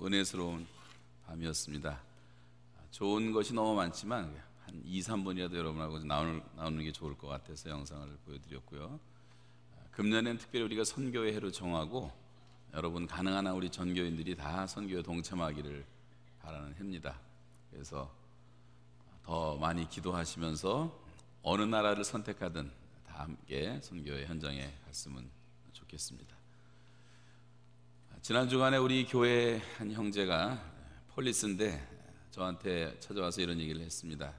은혜스러운 밤이었습니다. 좋은 것이 너무 많지만 한 2, 3분이라도 여러분하고 나누는 게 좋을 것 같아서 영상을 보여드렸고요. 금년엔 특별히 우리가 선교의 해로 정하고 여러분 가능한 한 우리 전교인들이 다 선교에 동참하기를 바라는 해입니다. 그래서 더 많이 기도하시면서 어느 나라를 선택하든 다 함께 선교의 현장에 갔으면 좋겠습니다. 지난 주간에 우리 교회 한 형제가 폴리스인데 저한테 찾아와서 이런 얘기를 했습니다.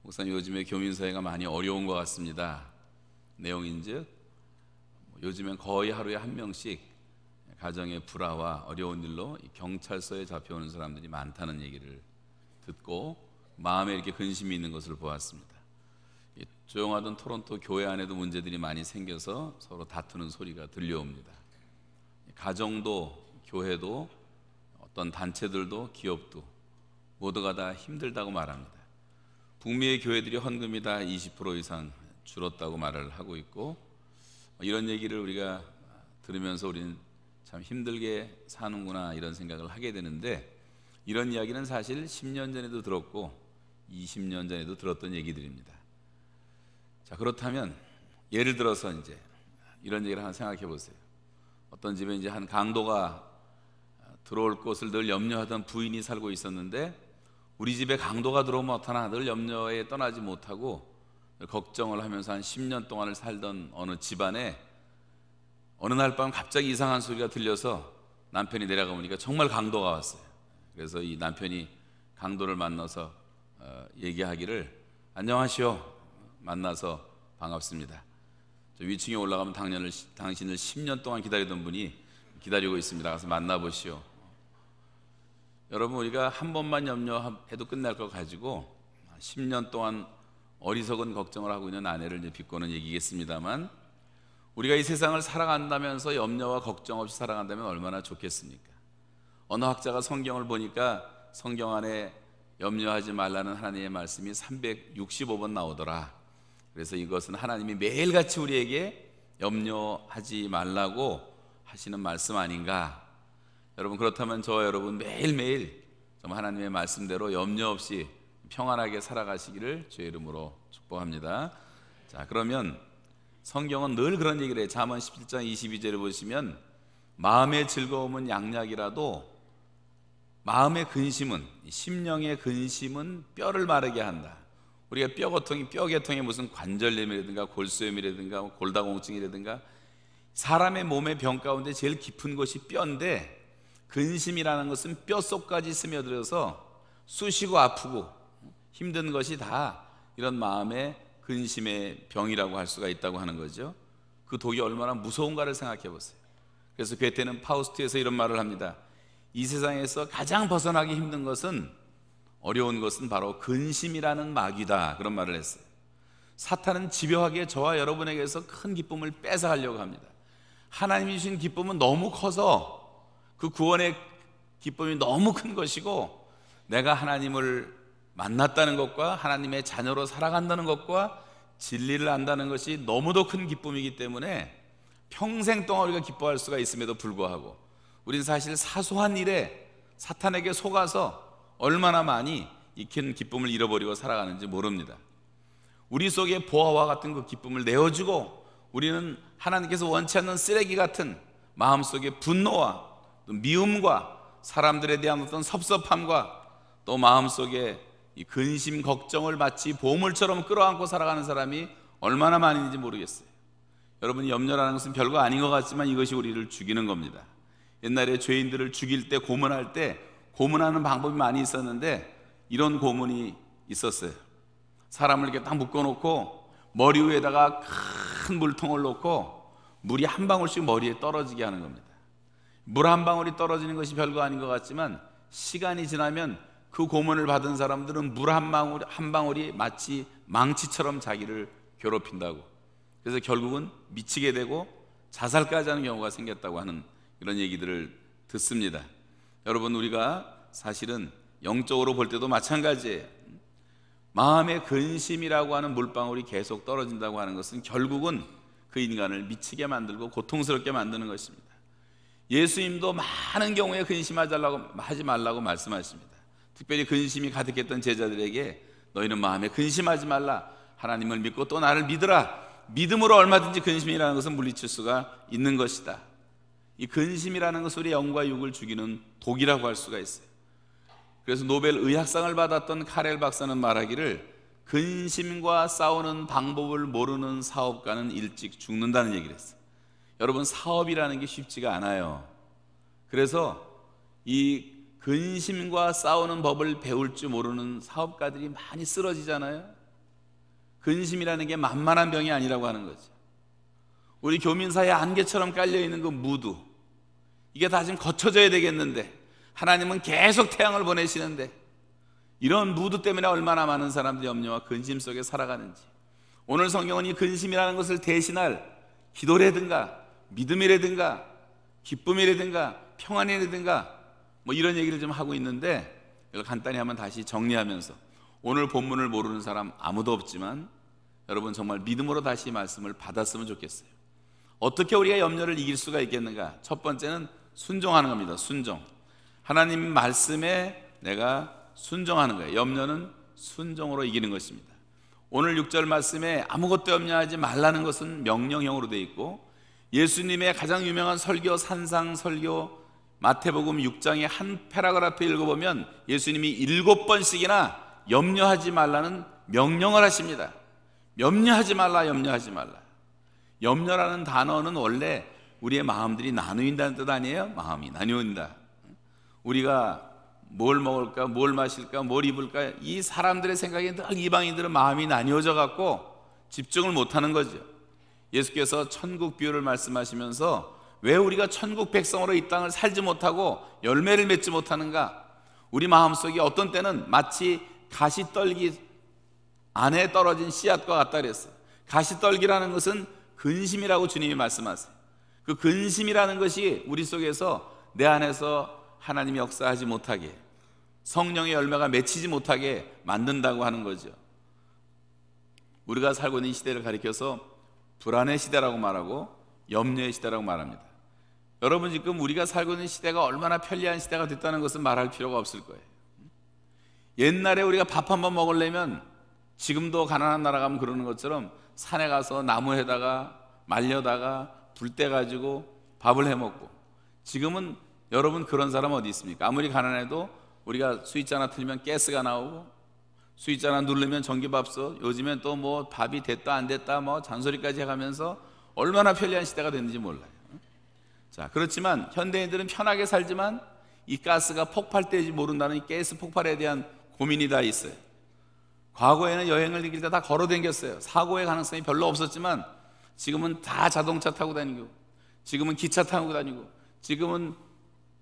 목사님, 요즘에 교민사회가 많이 어려운 것 같습니다. 내용인즉 요즘엔 거의 하루에 한 명씩 가정의 불화와 어려운 일로 경찰서에 잡혀오는 사람들이 많다는 얘기를 듣고 마음에 이렇게 근심이 있는 것을 보았습니다. 조용하던 토론토 교회 안에도 문제들이 많이 생겨서 서로 다투는 소리가 들려옵니다. 가정도 교회도 어떤 단체들도 기업도 모두가 다 힘들다고 말합니다. 북미의 교회들이 헌금이 다 20% 이상 줄었다고 말을 하고 있고, 이런 얘기를 우리가 들으면서 우리는 참 힘들게 사는구나 이런 생각을 하게 되는데, 이런 이야기는 사실 10년 전에도 들었고 20년 전에도 들었던 얘기들입니다. 자, 그렇다면 예를 들어서 이제 이런 얘기를 한번 생각해 보세요. 어떤 집에 이제 한 강도가 들어올 것을 늘 염려하던 부인이 살고 있었는데, 우리 집에 강도가 들어오면 어떠나 늘 염려에 떠나지 못하고 걱정을 하면서 한 10년 동안을 살던 어느 집안에 어느 날 밤 갑자기 이상한 소리가 들려서 남편이 내려가 보니까 정말 강도가 왔어요. 그래서 이 남편이 강도를 만나서 얘기하기를, 안녕하시오, 만나서 반갑습니다. 저 위층에 올라가면 당신을 10년 동안 기다리던 분이 기다리고 있습니다. 가서 만나보시오. 여러분, 우리가 한 번만 염려해도 끝날 것 가지고 10년 동안 어리석은 걱정을 하고 있는 아내를 이제 비꼬는 얘기겠습니다만, 우리가 이 세상을 살아간다면서 염려와 걱정 없이 살아간다면 얼마나 좋겠습니까? 어느 학자가 성경을 보니까 성경 안에 염려하지 말라는 하나님의 말씀이 365번 나오더라. 그래서 이것은 하나님이 매일같이 우리에게 염려하지 말라고 하시는 말씀 아닌가? 여러분, 그렇다면 저와 여러분 매일매일 좀 하나님의 말씀대로 염려 없이 평안하게 살아가시기를 주의 이름으로 축복합니다. 자, 그러면 성경은 늘 그런 얘기를 해요. 잠언 17장 22절을 보시면, 마음의 즐거움은 양약이라도 마음의 근심은, 심령의 근심은 뼈를 마르게 한다. 우리가 뼈계통에 무슨 관절염이라든가 골수염이라든가 골다공증이라든가 사람의 몸의 병 가운데 제일 깊은 것이 뼈인데, 근심이라는 것은 뼛속까지 스며들어서 쑤시고 아프고 힘든 것이 다 이런 마음의 근심의 병이라고 할 수가 있다고 하는 거죠. 그 독이 얼마나 무서운가를 생각해 보세요. 그래서 괴테는 파우스트에서 이런 말을 합니다. 이 세상에서 가장 벗어나기 힘든 것은, 어려운 것은 바로 근심이라는 마귀다, 그런 말을 했어요. 사탄은 집요하게 저와 여러분에게서 큰 기쁨을 뺏어가려고 합니다. 하나님이 주신 기쁨은 너무 커서, 그 구원의 기쁨이 너무 큰 것이고, 내가 하나님을 만났다는 것과 하나님의 자녀로 살아간다는 것과 진리를 안다는 것이 너무도 큰 기쁨이기 때문에 평생 동안 우리가 기뻐할 수가 있음에도 불구하고, 우린 사실 사소한 일에 사탄에게 속아서 얼마나 많이 익힌 기쁨을 잃어버리고 살아가는지 모릅니다. 우리 속에 보화와 같은 그 기쁨을 내어주고, 우리는 하나님께서 원치 않는 쓰레기 같은 마음속의 분노와 또 미움과 사람들에 대한 어떤 섭섭함과 또 마음속에 이 근심 걱정을 마치 보물처럼 끌어안고 살아가는 사람이 얼마나 많은지 모르겠어요. 여러분, 염려라는 것은 별거 아닌 것 같지만 이것이 우리를 죽이는 겁니다. 옛날에 죄인들을 죽일 때, 고문할 때 고문하는 방법이 많이 있었는데, 이런 고문이 있었어요. 사람을 이렇게 딱 묶어놓고 머리 위에다가 큰 물통을 놓고 물이 한 방울씩 머리에 떨어지게 하는 겁니다. 물 한 방울이 떨어지는 것이 별거 아닌 것 같지만, 시간이 지나면 그 고문을 받은 사람들은 물 한 방울이 마치 망치처럼 자기를 괴롭힌다고, 그래서 결국은 미치게 되고 자살까지 하는 경우가 생겼다고 하는 이런 얘기들을 듣습니다. 여러분, 우리가 사실은 영적으로 볼 때도 마찬가지예요. 마음의 근심이라고 하는 물방울이 계속 떨어진다고 하는 것은 결국은 그 인간을 미치게 만들고 고통스럽게 만드는 것입니다. 예수님도 많은 경우에 하지 말라고 말씀하십니다. 특별히 근심이 가득했던 제자들에게 너희는 마음에 근심하지 말라. 하나님을 믿고 또 나를 믿으라. 믿음으로 얼마든지 근심이라는 것은 물리칠 수가 있는 것이다. 이 근심이라는 것은 우리 영과 육을 죽이는 독이라고 할 수가 있어요. 그래서 노벨 의학상을 받았던 카렐 박사는 말하기를 근심과 싸우는 방법을 모르는 사업가는 일찍 죽는다는 얘기를 했어요. 여러분, 사업이라는 게 쉽지가 않아요. 그래서 이 근심과 싸우는 법을 배울 줄 모르는 사업가들이 많이 쓰러지잖아요. 근심이라는 게 만만한 병이 아니라고 하는 거죠. 우리 교민사에 안개처럼 깔려있는 그 무드, 이게 다 지금 거쳐져야 되겠는데 하나님은 계속 태양을 보내시는데 이런 무드 때문에 얼마나 많은 사람들이 염려와 근심 속에 살아가는지, 오늘 성경은 이 근심이라는 것을 대신할 기도라든가 믿음이라든가 기쁨이라든가 평안이라든가 뭐 이런 얘기를 좀 하고 있는데, 이걸 간단히 한번 다시 정리하면서, 오늘 본문을 모르는 사람 아무도 없지만 여러분 정말 믿음으로 다시 말씀을 받았으면 좋겠어요. 어떻게 우리가 염려를 이길 수가 있겠는가? 첫 번째는 순종하는 겁니다. 순종. 하나님 말씀에 내가 순종하는 거예요. 염려는 순종으로 이기는 것입니다. 오늘 6절 말씀에 아무것도 염려하지 말라는 것은 명령형으로 되어 있고, 예수님의 가장 유명한 설교 산상설교 마태복음 6장의 한 패러그래프 읽어보면 예수님이 7번씩이나 염려하지 말라는 명령을 하십니다. 염려하지 말라, 염려하지 말라. 염려라는 단어는 원래 우리의 마음들이 나누인다는 뜻 아니에요? 마음이 나누인다. 우리가 뭘 먹을까, 뭘 마실까, 뭘 입을까, 이 사람들의 생각에 늘 이방인들은 마음이 나뉘어져 갖고 집중을 못하는 거죠. 예수께서 천국 비유를 말씀하시면서 왜 우리가 천국 백성으로 이 땅을 살지 못하고 열매를 맺지 못하는가? 우리 마음속에 어떤 때는 마치 가시떨기 안에 떨어진 씨앗과 같다 그랬어요. 가시떨기라는 것은 근심이라고 주님이 말씀하세요. 그 근심이라는 것이 우리 속에서, 내 안에서 하나님이 역사하지 못하게, 성령의 열매가 맺히지 못하게 만든다고 하는 거죠. 우리가 살고 있는 이 시대를 가리켜서 불안의 시대라고 말하고 염려의 시대라고 말합니다. 여러분, 지금 우리가 살고 있는 시대가 얼마나 편리한 시대가 됐다는 것은 말할 필요가 없을 거예요. 옛날에 우리가 밥 한 번 먹으려면, 지금도 가난한 나라 가면 그러는 것처럼 산에 가서 나무에다가 말려다가 불 때 가지고 밥을 해 먹고, 지금은 여러분 그런 사람 어디 있습니까? 아무리 가난해도 우리가 스위치 하나 틀면 가스가 나오고, 스위치 하나 누르면 전기밥솥, 요즘엔 또 뭐 밥이 됐다 안 됐다 뭐 잔소리까지 해가면서 얼마나 편리한 시대가 됐는지 몰라요. 자, 그렇지만 현대인들은 편하게 살지만 이 가스가 폭발될지 모른다는 이 가스 폭발에 대한 고민이 다 있어요. 과거에는 여행을 다닐 때 다 걸어 다녔어요. 사고의 가능성이 별로 없었지만 지금은 다 자동차 타고 다니고, 지금은 기차 타고 다니고, 지금은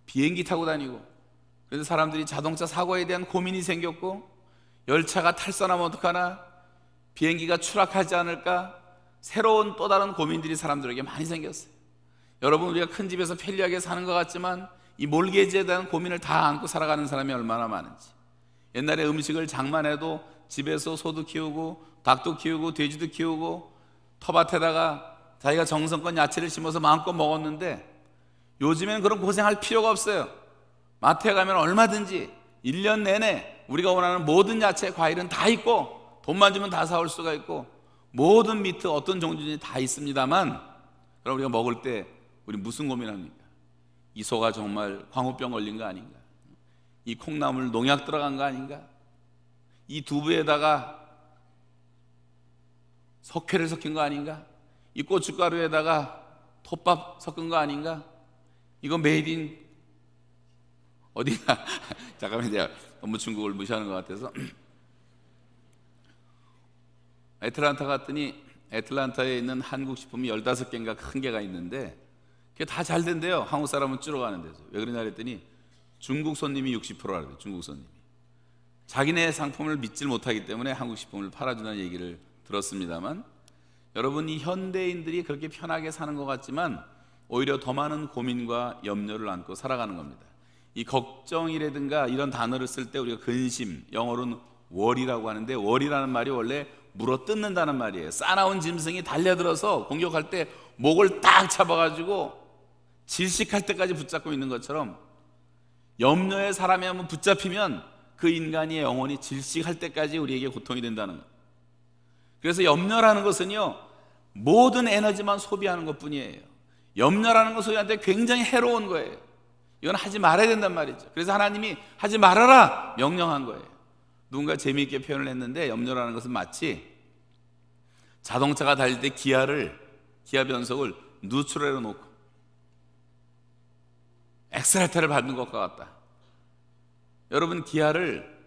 비행기 타고 다니고, 그래서 사람들이 자동차 사고에 대한 고민이 생겼고, 열차가 탈선하면 어떡하나, 비행기가 추락하지 않을까, 새로운 또 다른 고민들이 사람들에게 많이 생겼어요. 여러분, 우리가 큰 집에서 편리하게 사는 것 같지만 이 몰개지에 대한 고민을 다 안고 살아가는 사람이 얼마나 많은지. 옛날에 음식을 장만해도 집에서 소도 키우고 닭도 키우고 돼지도 키우고 텃밭에다가 자기가 정성껏 야채를 심어서 마음껏 먹었는데, 요즘엔 그런 고생할 필요가 없어요. 마트에 가면 얼마든지 1년 내내 우리가 원하는 모든 야채, 과일은 다 있고, 돈만 주면 다 사올 수가 있고, 모든 미트 어떤 종류든지 다 있습니다만, 그럼 우리가 먹을 때 우리 무슨 고민합니까? 이 소가 정말 광우병 걸린 거 아닌가? 이 콩나물 농약 들어간 거 아닌가? 이 두부에다가 석회를 섞인 거 아닌가? 이 고춧가루에다가 톱밥 섞은 거 아닌가? 이거 메이드 인 어디가? 잠깐만, 제가 너무 중국을 무시하는 것 같아서. 애틀란타 갔더니 애틀란타에 있는 한국 식품이 15개인가 큰 개가 있는데 그게 다 잘 된대요. 한국 사람은 줄어가는 데서. 왜 그러냐 그랬더니 중국 손님이 60%라고. 중국 손님이 자기네 상품을 믿질 못하기 때문에 한국 식품을 팔아준다는 얘기를 들었습니다만, 여러분, 이 현대인들이 그렇게 편하게 사는 것 같지만 오히려 더 많은 고민과 염려를 안고 살아가는 겁니다. 이 걱정이라든가 이런 단어를 쓸 때 우리가 근심, 영어로는 worry라고 하는데, worry라는 말이 원래 물어 뜯는다는 말이에요. 싸나운 짐승이 달려들어서 공격할 때 목을 딱 잡아가지고 질식할 때까지 붙잡고 있는 것처럼 염려의 사람이 한번 붙잡히면 그 인간의 영혼이 질식할 때까지 우리에게 고통이 된다는 거예요. 그래서 염려라는 것은요, 모든 에너지만 소비하는 것뿐이에요. 염려라는 것은 우리한테 굉장히 해로운 거예요. 이건 하지 말아야 된단 말이죠. 그래서 하나님이 하지 말아라 명령한 거예요. 누군가 재미있게 표현을 했는데, 염려라는 것은 마치 자동차가 달릴 때 기아 변속을 누트럴에 놓고 엑셀레터를 밟는 것과 같다. 여러분, 기아를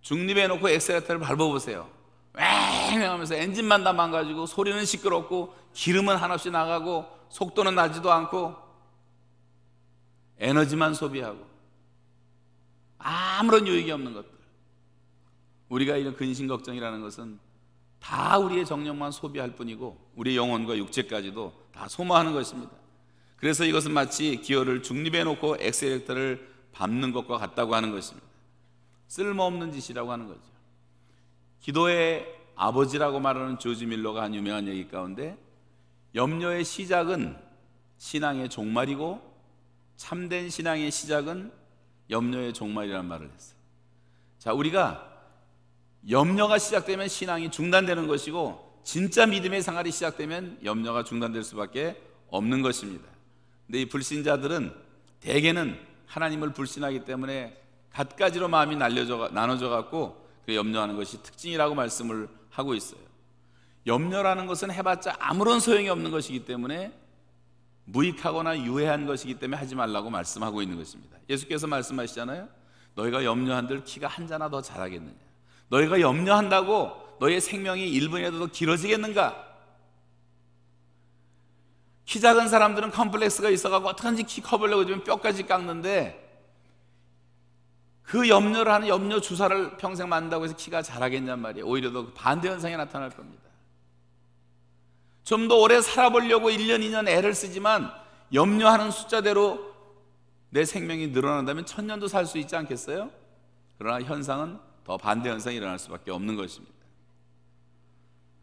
중립에 놓고 엑셀레터를 밟아보세요. 왱 하면서 엔진만 다 망가지고 소리는 시끄럽고 기름은 한없이 나가고 속도는 나지도 않고 에너지만 소비하고 아무런 유익이 없는 것들. 우리가 이런 근심 걱정이라는 것은 다 우리의 정력만 소비할 뿐이고 우리의 영혼과 육체까지도 다 소모하는 것입니다. 그래서 이것은 마치 기어를 중립에 놓고 엑셀레터를 밟는 것과 같다고 하는 것입니다. 쓸모없는 짓이라고 하는 거죠. 기도의 아버지라고 말하는 조지 밀러가 한 유명한 얘기 가운데, 염려의 시작은 신앙의 종말이고 참된 신앙의 시작은 염려의 종말이라는 말을 했어요. 자, 우리가 염려가 시작되면 신앙이 중단되는 것이고 진짜 믿음의 생활이 시작되면 염려가 중단될 수밖에 없는 것입니다. 근데 이 불신자들은 대개는 하나님을 불신하기 때문에 갖가지로 마음이 나눠져 갖고 염려하는 것이 특징이라고 말씀을 하고 있어요. 염려라는 것은 해봤자 아무런 소용이 없는 것이기 때문에 무익하거나 유해한 것이기 때문에 하지 말라고 말씀하고 있는 것입니다. 예수께서 말씀하시잖아요. 너희가 염려한들 키가 한 자나 더 자라겠느냐. 너희가 염려한다고 너희의 생명이 1분이라도 더 길어지겠는가? 키 작은 사람들은 컴플렉스가 있어가지고 어떡하든지 키 커보려고 하면 뼈까지 깎는데, 그 염려를 하는 염려 주사를 평생 맞는다고 해서 키가 자라겠냔 말이에요. 오히려 더 반대 현상이 나타날 겁니다. 좀 더 오래 살아보려고 1년, 2년 애를 쓰지만 염려하는 숫자대로 내 생명이 늘어난다면 1000년도 살 수 있지 않겠어요? 그러나 현상은 더 반대 현상이 일어날 수밖에 없는 것입니다.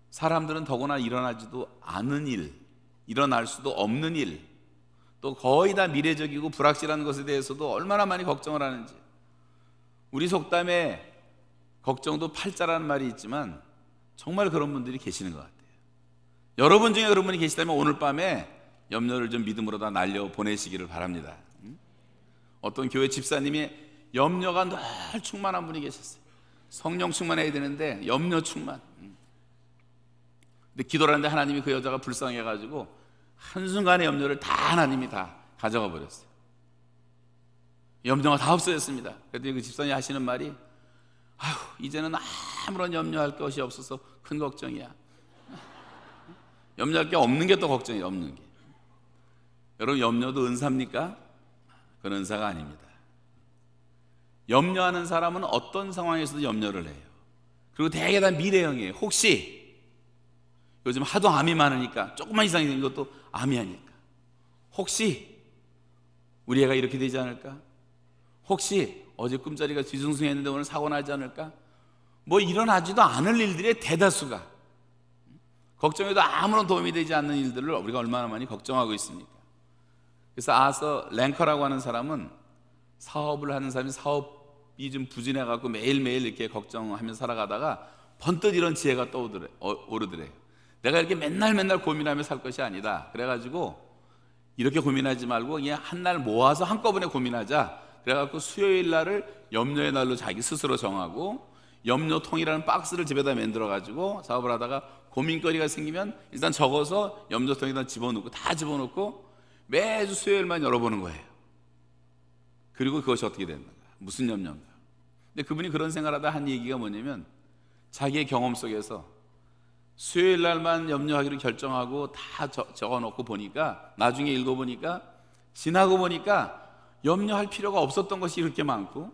사람들은 더구나 일어나지도 않은 일, 일어날 수도 없는 일, 또 거의 다 미래적이고 불확실한 것에 대해서도 얼마나 많이 걱정을 하는지. 우리 속담에 걱정도 팔자라는 말이 있지만 정말 그런 분들이 계시는 것 같아요. 여러분 중에 그런 분이 계시다면 오늘 밤에 염려를 좀 믿음으로 다 날려보내시기를 바랍니다. 어떤 교회 집사님이 염려가 늘 충만한 분이 계셨어요. 성령 충만해야 되는데 염려 충만. 근데 기도를 하는데 하나님이 그 여자가 불쌍해가지고 한순간에 염려를 다 하나님이 다 가져가 버렸어요. 염려가 다 없어졌습니다. 그랬더니 그 집사님이 하시는 말이, 아휴, 이제는 아무런 염려할 것이 없어서 큰 걱정이야. 염려할 게 없는 게 또 걱정이에요. 없는 게. 여러분, 염려도 은사입니까? 그건 은사가 아닙니다. 염려하는 사람은 어떤 상황에서도 염려를 해요. 그리고 대개 다 미래형이에요. 혹시 요즘 하도 암이 많으니까, 조금만 이상이 생긴 것도 암이 아닐까, 혹시 우리 애가 이렇게 되지 않을까, 혹시 어제 꿈자리가 뒤숭숭했는데 오늘 사고 나지 않을까, 뭐 일어나지도 않을 일들의 대다수가, 걱정해도 아무런 도움이 되지 않는 일들을 우리가 얼마나 많이 걱정하고 있습니까? 그래서 아서 랭커라고 하는 사람은, 사업을 하는 사람이 사업이 좀 부진해갖고 매일매일 이렇게 걱정하면서 살아가다가 번뜩 이런 지혜가 오르더래요. 내가 이렇게 맨날 고민하며 살 것이 아니다. 그래가지고 이렇게 고민하지 말고 그냥 한 날 모아서 한꺼번에 고민하자. 그래갖고 수요일 날을 염려의 날로 자기 스스로 정하고, 염려통이라는 박스를 집에다 만들어가지고 사업을 하다가 고민거리가 생기면 일단 적어서 염려통에다 집어넣고, 다 집어넣고 매주 수요일만 열어보는 거예요. 그리고 그것이 어떻게 됐는가, 무슨 염려인가. 근데 그분이 그런 생각을 하다 한 얘기가 뭐냐면, 자기의 경험 속에서 수요일 날만 염려하기로 결정하고 다 적어놓고 보니까, 나중에 읽어보니까, 지나고 보니까 염려할 필요가 없었던 것이 이렇게 많고,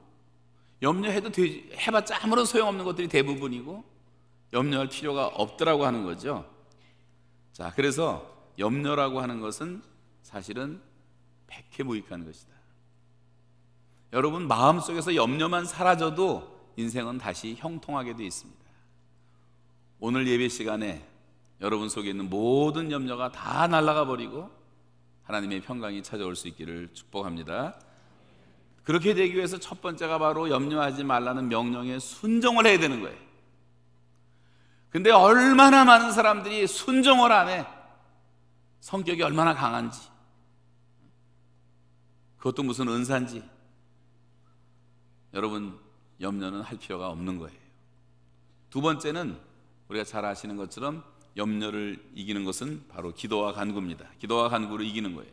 염려해도 해봤자 아무런 소용없는 것들이 대부분이고, 염려할 필요가 없더라고 하는 거죠. 자, 그래서 염려라고 하는 것은 사실은 백해무익한 것이다. 여러분, 마음속에서 염려만 사라져도 인생은 다시 형통하게 되어 있습니다. 오늘 예배 시간에 여러분 속에 있는 모든 염려가 다 날아가 버리고 하나님의 평강이 찾아올 수 있기를 축복합니다. 그렇게 되기 위해서 첫 번째가 바로 염려하지 말라는 명령에 순종을 해야 되는 거예요. 근데 얼마나 많은 사람들이 순종을 안 해. 성격이 얼마나 강한지, 그것도 무슨 은사인지. 여러분, 염려는 할 필요가 없는 거예요. 두 번째는 우리가 잘 아시는 것처럼 염려를 이기는 것은 바로 기도와 간구입니다. 기도와 간구로 이기는 거예요.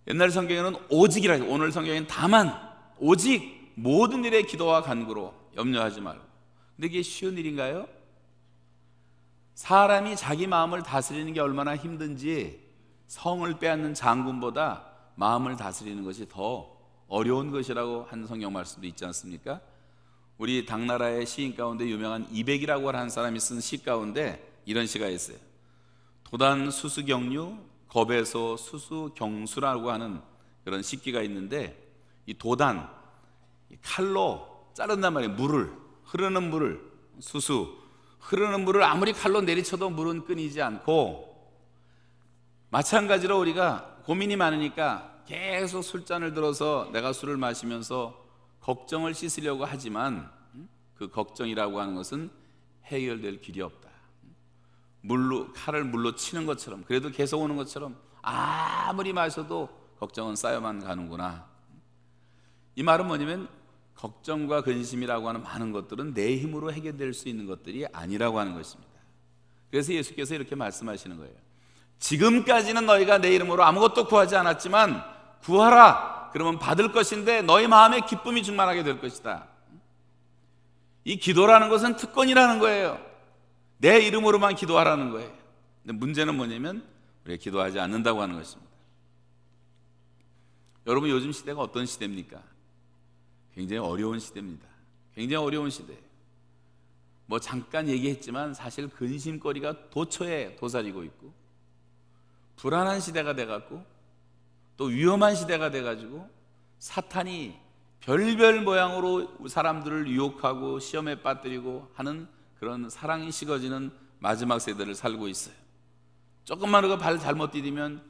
옛날 성경에는 오직이라 해서, 오늘 성경에는 다만, 오직 모든 일에 기도와 간구로, 염려하지 말고. 근데 이게 쉬운 일인가요? 사람이 자기 마음을 다스리는 게 얼마나 힘든지 성을 빼앗는 장군보다 마음을 다스리는 것이 더 어려운 것이라고 한 성경 말씀도 있지 않습니까? 우리 당나라의 시인 가운데 유명한 이백이라고 하는 사람이 쓴 시 가운데 이런 시가 있어요. 도단 수수경류 겁에서 수수경수라고 하는 그런 식기가 있는데, 이 도단, 칼로 자른단 말이에요. 물을, 흐르는 물을, 흐르는 물을 아무리 칼로 내리쳐도 물은 끊이지 않고, 마찬가지로 우리가 고민이 많으니까 계속 술잔을 들어서 내가 술을 마시면서 걱정을 씻으려고 하지만 그 걱정이라고 하는 것은 해결될 길이 없다. 칼을 물로 치는 것처럼, 그래도 계속 오는 것처럼 아무리 마셔도 걱정은 쌓여만 가는구나. 이 말은 뭐냐면, 걱정과 근심이라고 하는 많은 것들은 내 힘으로 해결될 수 있는 것들이 아니라고 하는 것입니다. 그래서 예수께서 이렇게 말씀하시는 거예요. 지금까지는 너희가 내 이름으로 아무것도 구하지 않았지만 구하라, 그러면 받을 것인데 너희 마음에 기쁨이 충만하게 될 것이다. 이 기도라는 것은 특권이라는 거예요. 내 이름으로만 기도하라는 거예요. 근데 문제는 뭐냐면 우리가 기도하지 않는다고 하는 것입니다. 여러분, 요즘 시대가 어떤 시대입니까? 굉장히 어려운 시대입니다. 굉장히 어려운 시대예요. 뭐 잠깐 얘기했지만 사실 근심거리가 도처에 도사리고 있고, 불안한 시대가 돼갖고, 또 위험한 시대가 돼가지고 사탄이 별별 모양으로 사람들을 유혹하고 시험에 빠뜨리고 하는 그런 사랑이 식어지는 마지막 세대를 살고 있어요. 조금만 그 발 잘못 디디면,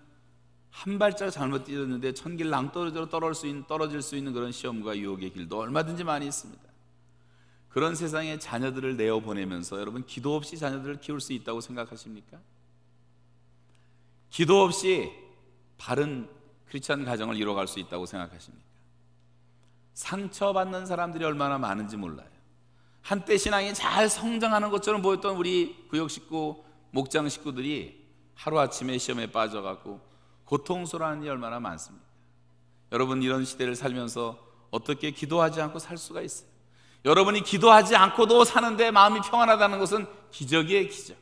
한 발짝 잘못 디뎠는데 천길 낭떠러지로 떨어질 수 있는 그런 시험과 유혹의 길도 얼마든지 많이 있습니다. 그런 세상에 자녀들을 내어보내면서 여러분, 기도 없이 자녀들을 키울 수 있다고 생각하십니까? 기도 없이 바른 크리스찬 가정을 이뤄갈 수 있다고 생각하십니까? 상처받는 사람들이 얼마나 많은지 몰라요. 한때 신앙이 잘 성장하는 것처럼 보였던 우리 구역 식구, 목장 식구들이 하루아침에 시험에 빠져갖고 고통스러운 일이 얼마나 많습니까? 여러분, 이런 시대를 살면서 어떻게 기도하지 않고 살 수가 있어요? 여러분이 기도하지 않고도 사는데 마음이 평안하다는 것은 기적이에요, 기적.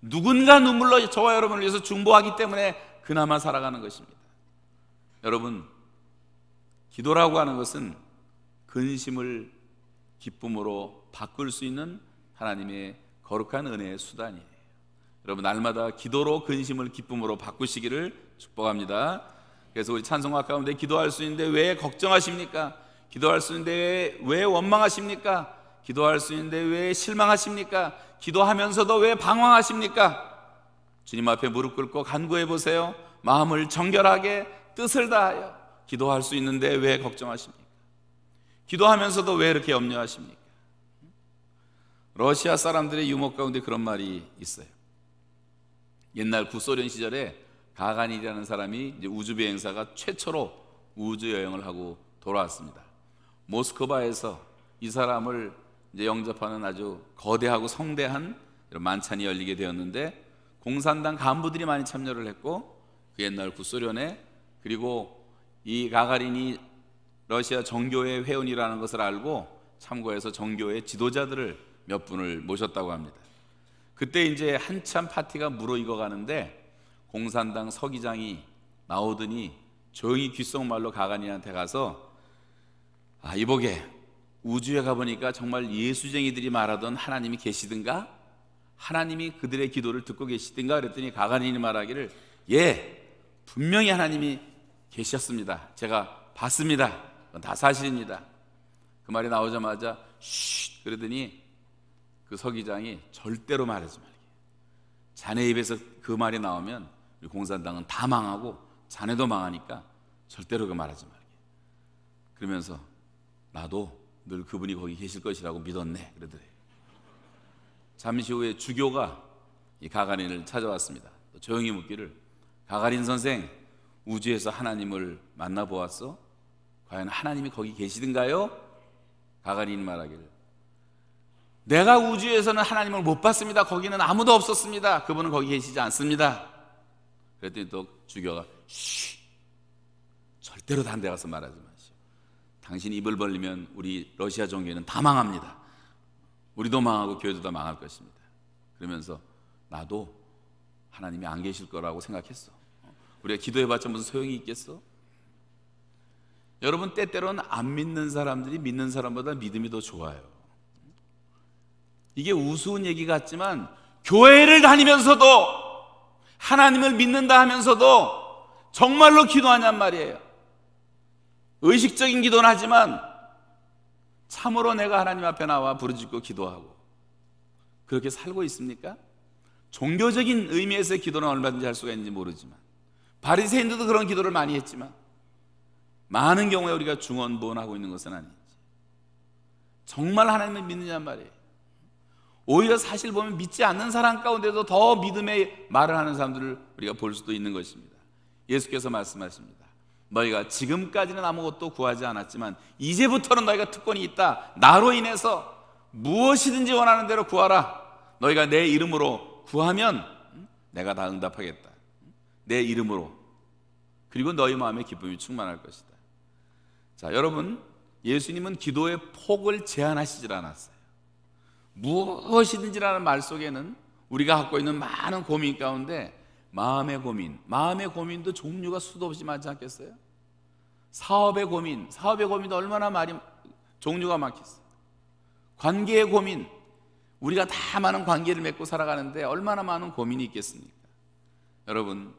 누군가 눈물로 저와 여러분을 위해서 중보하기 때문에 그나마 살아가는 것입니다. 여러분, 기도라고 하는 것은 근심을 기쁨으로 바꿀 수 있는 하나님의 거룩한 은혜의 수단이에요. 여러분, 날마다 기도로 근심을 기쁨으로 바꾸시기를 축복합니다. 그래서 우리 찬송가 가운데 기도할 수 있는데 왜 걱정하십니까? 기도할 수 있는데 왜 원망하십니까? 기도할 수 있는데 왜 실망하십니까? 기도하면서도 왜 방황하십니까? 주님 앞에 무릎 꿇고 간구해 보세요. 마음을 정결하게 뜻을 다하여 기도할 수 있는데 왜 걱정하십니까? 기도하면서도 왜 이렇게 염려하십니까? 러시아 사람들의 유머 가운데 그런 말이 있어요. 옛날 구소련 시절에 가가닌이라는 사람이 이제 우주 비행사가 최초로 우주 여행을 하고 돌아왔습니다. 모스크바에서 이 사람을 이제 영접하는 아주 거대하고 성대한 이런 만찬이 열리게 되었는데, 공산당 간부들이 많이 참여를 했고, 그 옛날 구소련에, 그리고 이 가가린이 러시아 정교회 회원이라는 것을 알고 참고해서 정교회 지도자들을 몇 분을 모셨다고 합니다. 그때 이제 한참 파티가 무르익어 가는데 공산당 서기장이 나오더니 조용히 귓속말로 가가닌한테 가서, 이보게, 우주에 가보니까 정말 예수쟁이들이 말하던 하나님이 계시든가? 하나님이 그들의 기도를 듣고 계시든가? 그랬더니 가가닌이 말하기를, 예, 분명히 하나님이 계셨습니다. 제가 봤습니다. 그건 다 사실입니다. 그 말이 나오자마자 쉿 그러더니 그 서기장이 절대로 말하지 말게. 자네 입에서 그 말이 나오면 우리 공산당은 다 망하고 자네도 망하니까 절대로 그 말하지 말게. 그러면서 나도 늘 그분이 거기 계실 것이라고 믿었네 그러더래요. 잠시 후에 주교가 이 가가린을 찾아왔습니다. 또 조용히 묻기를, 가가린 선생, 우주에서 하나님을 만나보았어? 과연 하나님이 거기 계시든가요? 가가린이 말하기를, 내가 우주에서는 하나님을 못 봤습니다. 거기는 아무도 없었습니다. 그분은 거기 계시지 않습니다. 그랬더니 또 주교가, 쉬, 절대로 다른 데 가서 말하지 마시오. 당신이 입을 벌리면 우리 러시아 종교는 다 망합니다. 우리도 망하고 교회도 다 망할 것입니다. 그러면서 나도 하나님이 안 계실 거라고 생각했어. 우리가 기도해봤자 무슨 소용이 있겠어? 여러분, 때때로는 안 믿는 사람들이 믿는 사람보다 믿음이 더 좋아요. 이게 우스운 얘기 같지만 교회를 다니면서도 하나님을 믿는다 하면서도 정말로 기도하냔 말이에요. 의식적인 기도는 하지만 참으로 내가 하나님 앞에 나와 부르짖고 기도하고 그렇게 살고 있습니까? 종교적인 의미에서의 기도는 얼마든지 할 수가 있는지 모르지만, 바리새인들도 그런 기도를 많이 했지만 많은 경우에 우리가 중언부언하고 있는 것은 아니지. 정말 하나님을 믿느냐 말이에요. 오히려 사실 보면 믿지 않는 사람 가운데도 더 믿음의 말을 하는 사람들을 우리가 볼 수도 있는 것입니다. 예수께서 말씀하십니다. 너희가 지금까지는 아무것도 구하지 않았지만 이제부터는 너희가 특권이 있다. 나로 인해서 무엇이든지 원하는 대로 구하라. 너희가 내 이름으로 구하면 내가 다 응답하겠다. 내 이름으로. 그리고 너희 마음에 기쁨이 충만할 것이다. 자, 여러분, 예수님은 기도의 폭을 제한하시질 않았어요. 무엇이든지라는 말 속에는 우리가 갖고 있는 많은 고민 가운데 마음의 고민도 종류가 수도 없이 많지 않겠어요? 사업의 고민도 얼마나 종류가 많겠어요? 관계의 고민, 우리가 다 많은 관계를 맺고 살아가는데 얼마나 많은 고민이 있겠습니까? 여러분,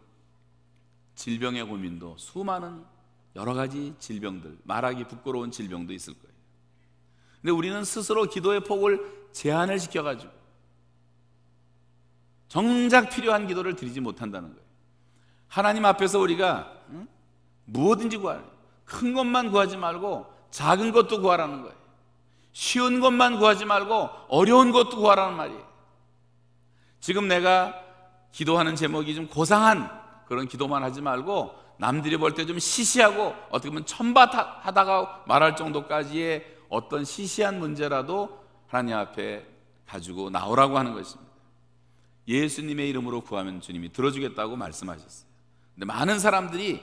질병의 고민도 수많은 여러 가지 질병들, 말하기 부끄러운 질병도 있을 거예요. 근데 우리는 스스로 기도의 폭을 제한을 시켜가지고 정작 필요한 기도를 드리지 못한다는 거예요. 하나님 앞에서 우리가 무엇든지 구하라. 큰 것만 구하지 말고 작은 것도 구하라는 거예요. 쉬운 것만 구하지 말고 어려운 것도 구하라는 말이에요. 지금 내가 기도하는 제목이 좀 고상한 그런 기도만 하지 말고 남들이 볼 때 좀 시시하고 어떻게 보면 천밭하다가 말할 정도까지의 어떤 시시한 문제라도 하나님 앞에 가지고 나오라고 하는 것입니다. 예수님의 이름으로 구하면 주님이 들어주겠다고 말씀하셨어요. 근데 많은 사람들이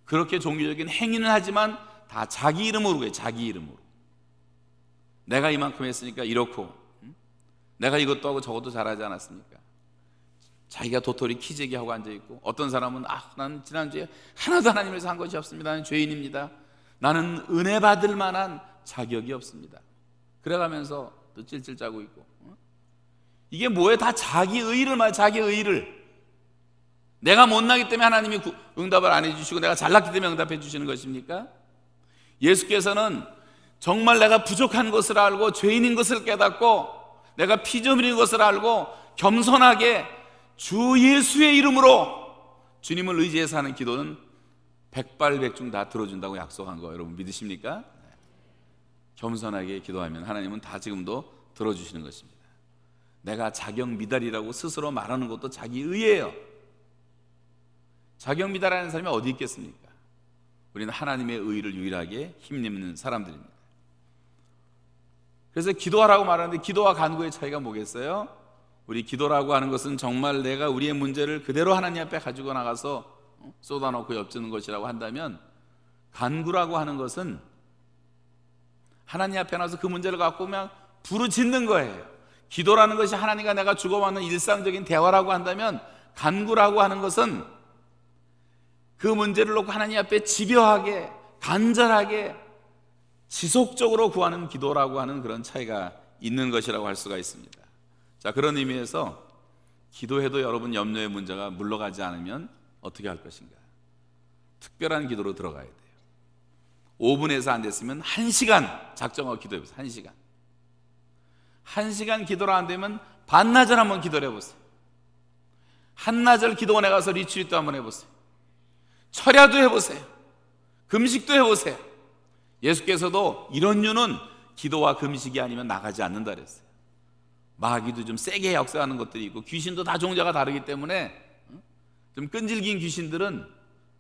그렇게 종교적인 행위는 하지만 다 자기 이름으로 해요. 자기 이름으로. 내가 이만큼 했으니까 이렇고, 내가 이것도 하고 저것도 잘하지 않았습니까? 자기가 도토리 키재기하고 앉아있고, 어떤 사람은 나는 지난주에 하나도 하나님을 위해서 한 것이 없습니다. 나는 죄인입니다. 나는 은혜 받을 만한 자격이 없습니다. 그래가면서 또 찔찔 짜고 있고, 이게 뭐예요? 다 자기 의의를 말해요. 자기 의의를. 내가 못나기 때문에 하나님이 응답을 안 해주시고 내가 잘났기 때문에 응답해 주시는 것입니까? 예수께서는 정말 내가 부족한 것을 알고 죄인인 것을 깨닫고 내가 피조물인 것을 알고 겸손하게 주 예수의 이름으로 주님을 의지해서 하는 기도는 백발백중 다 들어준다고 약속한 거 여러분 믿으십니까? 겸손하게 기도하면 하나님은 다 지금도 들어주시는 것입니다. 내가 자격 미달이라고 스스로 말하는 것도 자기 의예요. 자격 미달하는 사람이 어디 있겠습니까? 우리는 하나님의 의를 유일하게 힘입는 사람들입니다. 그래서 기도하라고 말하는데 기도와 간구의 차이가 뭐겠어요? 우리 기도라고 하는 것은 정말 내가 우리의 문제를 그대로 하나님 앞에 가지고 나가서 쏟아놓고 엿주는 것이라고 한다면, 간구라고 하는 것은 하나님 앞에 나와서 그 문제를 갖고 그냥 부르짖는 거예요. 기도라는 것이 하나님과 내가 주고받는 일상적인 대화라고 한다면, 간구라고 하는 것은 그 문제를 놓고 하나님 앞에 집요하게 간절하게 지속적으로 구하는 기도라고 하는 그런 차이가 있는 것이라고 할 수가 있습니다. 자, 그런 의미에서 기도해도 여러분 염려의 문제가 물러가지 않으면 어떻게 할 것인가? 특별한 기도로 들어가야 돼요. 5분에서 안 됐으면 1시간 작정하고 기도해보세요. 1시간. 1시간 기도로 안 되면 반나절 한번 기도를 해보세요. 한나절 기도원에 가서 리트리트 한번 해보세요. 철야도 해보세요. 금식도 해보세요. 예수께서도 이런 류는 기도와 금식이 아니면 나가지 않는다 그랬어요. 마귀도 좀 세게 역사하는 것들이 있고 귀신도 다 종자가 다르기 때문에 좀 끈질긴 귀신들은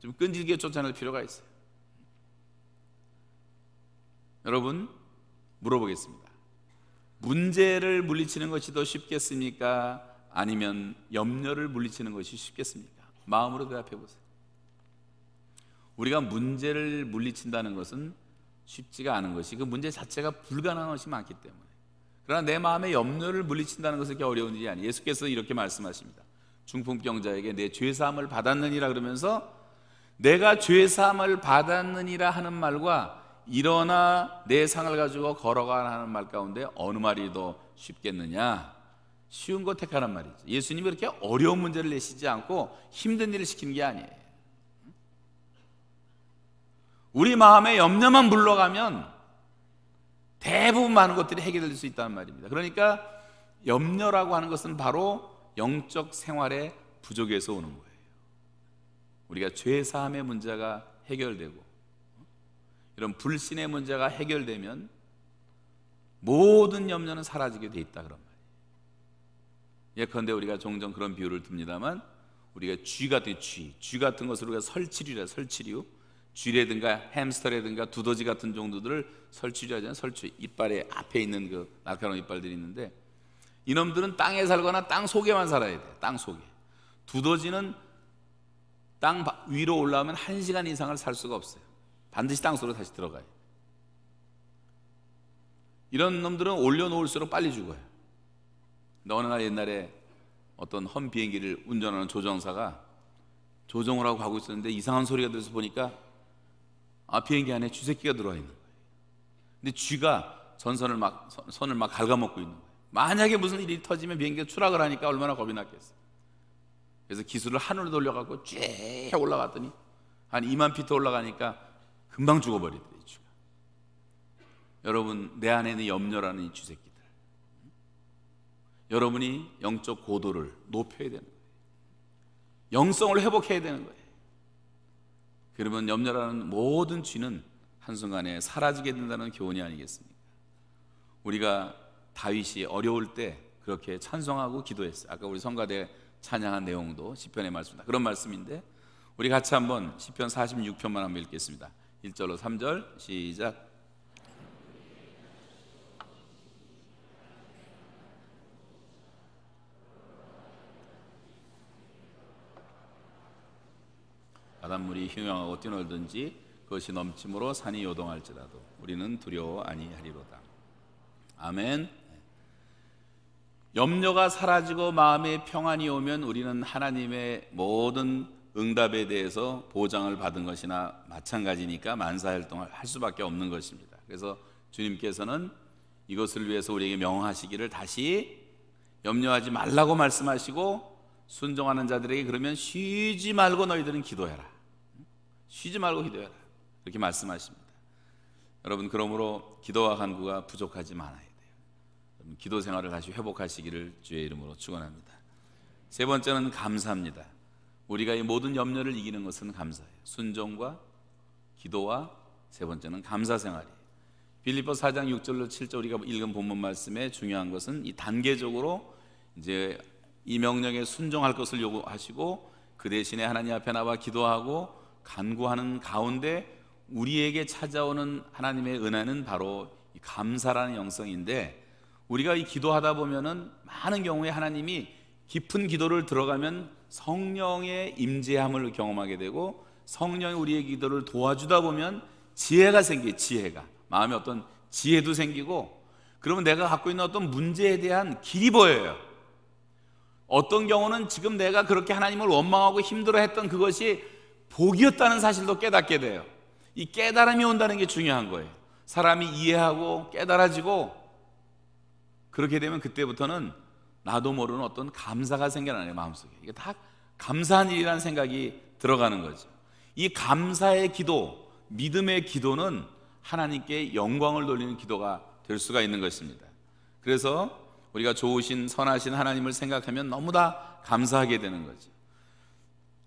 좀 끈질기게 쫓아낼 필요가 있어요. 여러분, 물어보겠습니다. 문제를 물리치는 것이 더 쉽겠습니까? 아니면 염려를 물리치는 것이 쉽겠습니까? 마음으로 대답해 보세요. 우리가 문제를 물리친다는 것은 쉽지가 않은 것이, 그 문제 자체가 불가능한 것이 많기 때문에. 그러나 내 마음의 염려를 물리친다는 것은 그렇게 어려운 일이 아니에요. 예수께서 이렇게 말씀하십니다. 중풍병자에게 내 죄사함을 받았느니라 그러면서, 내가 죄사함을 받았느니라 하는 말과 일어나 내 상을 가지고 걸어가라 하는 말 가운데 어느 말이 더 쉽겠느냐? 쉬운 거 택하란 말이죠. 예수님이 그렇게 어려운 문제를 내시지 않고 힘든 일을 시키는 게 아니에요. 우리 마음에 염려만 물러가면 대부분 많은 것들이 해결될 수 있다는 말입니다. 그러니까 염려라고 하는 것은 바로 영적 생활의 부족에서 오는 거예요. 우리가 죄사함의 문제가 해결되고 이런 불신의 문제가 해결되면 모든 염려는 사라지게 돼 있다, 그런 말이에요. 예컨대 우리가 종종 그런 비유를 듭니다만, 우리가 쥐 같은 것을 우리가 설치류라, 설치류, 쥐라든가 햄스터라든가 두더지 같은 정도들을 설치류 하잖아요. 설치, 이빨에 앞에 있는 그 날카로운 이빨들이 있는데, 이놈들은 땅에 살거나 땅 속에만 살아야 돼요. 땅 속에. 두더지는 땅 위로 올라오면 1시간 이상을 살 수가 없어요. 반드시 땅 속으로 다시 들어가요. 이런 놈들은 올려놓을수록 빨리 죽어요. 근데 어느 날 옛날에 어떤 험 비행기를 운전하는 조종사가 조종을 하고 가고 있었는데 이상한 소리가 들려서 보니까 비행기 안에 쥐새끼가 들어와 있는 거예요. 근데 쥐가 선을 막 갉아먹고 있는 거예요. 만약에 무슨 일이 터지면 비행기가 추락을 하니까 얼마나 겁이 났겠어요. 그래서 기술을 하늘로 돌려갖고 쭉 올라갔더니 한 2만 피트 올라가니까 금방 죽어버리더래요, 쥐가. 여러분, 내 안에 있는 염려라는 이 쥐새끼들, 여러분이 영적 고도를 높여야 되는 거예요. 영성을 회복해야 되는 거예요. 그러면 염려라는 모든 쥐는 한순간에 사라지게 된다는 교훈이 아니겠습니까? 우리가 다윗이 어려울 때 그렇게 찬송하고 기도했어요. 아까 우리 성가대 찬양한 내용도 시편의 말씀입니다. 그런 말씀인데, 우리 같이 한번 시편 46편만 한번 읽겠습니다. 1절로 3절 시작. 바닷물이 흉양하고 뛰놀든지 그것이 넘침으로 산이 요동할지라도 우리는 두려워 아니하리로다. 아멘. 염려가 사라지고 마음의 평안이 오면 우리는 하나님의 모든 응답에 대해서 보장을 받은 것이나 마찬가지니까 만사활동을 할 수밖에 없는 것입니다. 그래서 주님께서는 이것을 위해서 우리에게 명하시기를 다시 염려하지 말라고 말씀하시고, 순종하는 자들에게 그러면 쉬지 말고 너희들은 기도해라, 쉬지 말고 기도해라, 이렇게 말씀하십니다. 여러분, 그러므로 기도와 간구가 부족하지 말아야 돼요. 여러분, 기도 생활을 다시 회복하시기를 주의 이름으로 축원합니다. 세 번째는 감사입니다. 우리가 이 모든 염려를 이기는 것은 감사예요. 순종과 기도와 세 번째는 감사 생활이에요. 빌립보서 4장 6절로 7절 우리가 읽은 본문 말씀에 중요한 것은 이 단계적으로 이제 이 명령에 순종할 것을 요구하시고, 그 대신에 하나님 앞에 나와 기도하고 간구하는 가운데 우리에게 찾아오는 하나님의 은혜는 바로 이 감사라는 영성인데, 우리가 이 기도하다 보면은 많은 경우에 하나님이 깊은 기도를 들어가면 성령의 임재함을 경험하게 되고, 성령이 우리의 기도를 도와주다 보면 지혜가 생겨요. 지혜가, 마음에 어떤 지혜도 생기고, 그러면 내가 갖고 있는 어떤 문제에 대한 길이 보여요. 어떤 경우는 지금 내가 그렇게 하나님을 원망하고 힘들어했던 그것이 복이었다는 사실도 깨닫게 돼요. 이 깨달음이 온다는 게 중요한 거예요. 사람이 이해하고 깨달아지고, 그렇게 되면 그때부터는 나도 모르는 어떤 감사가 생겨나요, 마음속에. 이게 다 감사한 일이라는 생각이 들어가는 거죠. 이 감사의 기도, 믿음의 기도는 하나님께 영광을 돌리는 기도가 될 수가 있는 것입니다. 그래서 우리가 좋으신 선하신 하나님을 생각하면 너무나 감사하게 되는 거죠.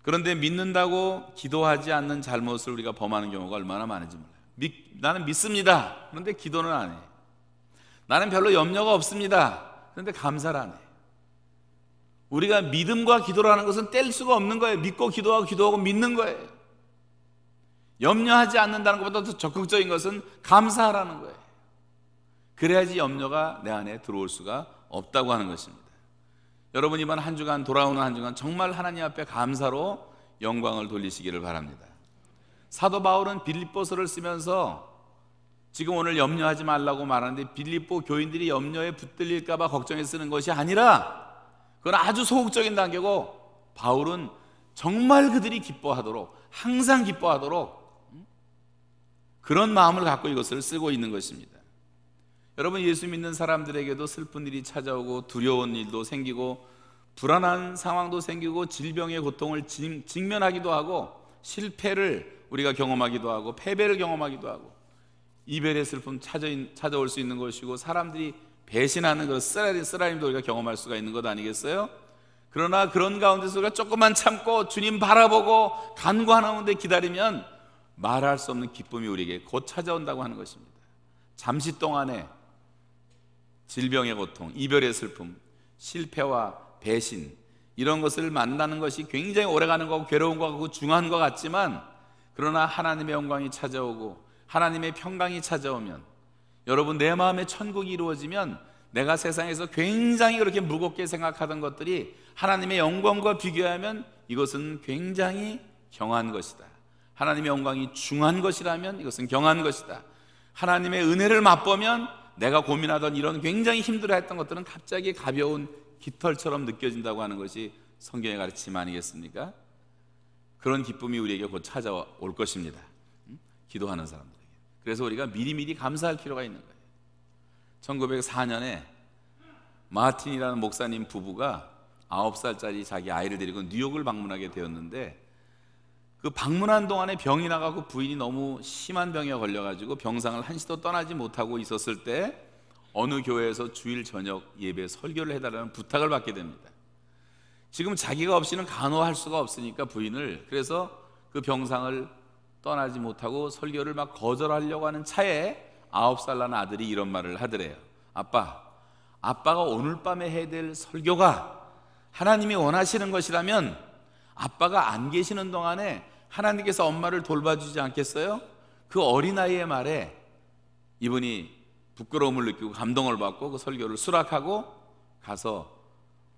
그런데 믿는다고 기도하지 않는 잘못을 우리가 범하는 경우가 얼마나 많은지 몰라요. 나는 믿습니다. 그런데 기도는 안 해요. 나는 별로 염려가 없습니다. 그런데 감사를 안 해요. 우리가 믿음과 기도라는 것은 뗄 수가 없는 거예요. 믿고 기도하고 믿는 거예요. 염려하지 않는다는 것보다 더 적극적인 것은 감사하라는 거예요. 그래야지 염려가 내 안에 들어올 수가 없다고 하는 것입니다. 여러분, 이번 한 주간, 돌아오는 한 주간 정말 하나님 앞에 감사로 영광을 돌리시기를 바랍니다. 사도 바울은 빌립보서를 쓰면서 지금 오늘 염려하지 말라고 말하는데, 빌립보 교인들이 염려에 붙들릴까 봐 걱정해 쓰는 것이 아니라 그건 아주 소극적인 단계고, 바울은 정말 그들이 기뻐하도록, 항상 기뻐하도록 그런 마음을 갖고 이것을 쓰고 있는 것입니다. 여러분, 예수 믿는 사람들에게도 슬픈 일이 찾아오고 두려운 일도 생기고 불안한 상황도 생기고 질병의 고통을 직면하기도 하고 실패를 우리가 경험하기도 하고 패배를 경험하기도 하고 이별의 슬픔 찾아올 수 있는 것이고, 사람들이 배신하는 그 쓰라림도 우리가 경험할 수가 있는 것 아니겠어요? 그러나 그런 가운데서 우리가 조금만 참고 주님 바라보고 간구하는데 기다리면 말할 수 없는 기쁨이 우리에게 곧 찾아온다고 하는 것입니다. 잠시 동안에 질병의 고통, 이별의 슬픔, 실패와 배신, 이런 것을 만나는 것이 굉장히 오래가는 거고 괴로운 것 같고 중요한 것 같지만, 그러나 하나님의 영광이 찾아오고 하나님의 평강이 찾아오면, 여러분, 내 마음에 천국이 이루어지면 내가 세상에서 굉장히 그렇게 무겁게 생각하던 것들이 하나님의 영광과 비교하면 이것은 굉장히 경한 것이다. 하나님의 영광이 중한 것이라면 이것은 경한 것이다. 하나님의 은혜를 맛보면 내가 고민하던 이런 굉장히 힘들어했던 것들은 갑자기 가벼운 깃털처럼 느껴진다고 하는 것이 성경의 가르침 아니겠습니까? 그런 기쁨이 우리에게 곧 찾아올 것입니다. 기도하는 사람들에게. 그래서 우리가 미리미리 감사할 필요가 있는 거예요. 1904년에 마틴이라는 목사님 부부가 9살짜리 자기 아이를 데리고 뉴욕을 방문하게 되었는데, 그 방문한 동안에 병이 나가고 부인이 너무 심한 병에 걸려가지고 병상을 한시도 떠나지 못하고 있었을 때 어느 교회에서 주일 저녁 예배 설교를 해달라는 부탁을 받게 됩니다. 지금 자기가 없이는 간호할 수가 없으니까 부인을, 그래서 그 병상을 떠나지 못하고 설교를 막 거절하려고 하는 차에 9살 난 아들이 이런 말을 하더래요. 아빠가 오늘 밤에 해야 될 설교가 하나님이 원하시는 것이라면 아빠가 안 계시는 동안에 하나님께서 엄마를 돌봐주지 않겠어요? 그 어린아이의 말에 이분이 부끄러움을 느끼고 감동을 받고 그 설교를 수락하고 가서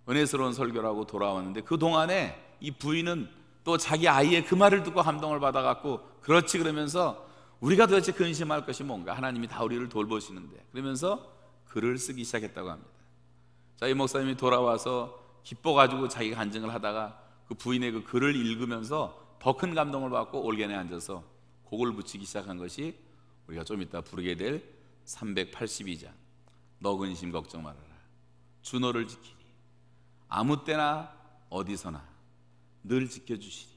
은혜스러운 설교라고 돌아왔는데, 그 동안에 이 부인은 또 자기 아이의 그 말을 듣고 감동을 받아갖고 그렇지 그러면서 우리가 도대체 근심할 것이 뭔가, 하나님이 다 우리를 돌보시는데, 그러면서 글을 쓰기 시작했다고 합니다. 자, 이 목사님이 돌아와서 기뻐가지고 자기가 간증을 하다가 그 부인의 그 글을 읽으면서 더 큰 감동을 받고 올겐에 앉아서 곡을 붙이기 시작한 것이 우리가 좀 이따 부르게 될 382장 너 근심 걱정 말아라, 주 너를 지키리, 아무 때나 어디서나 늘 지켜주시리.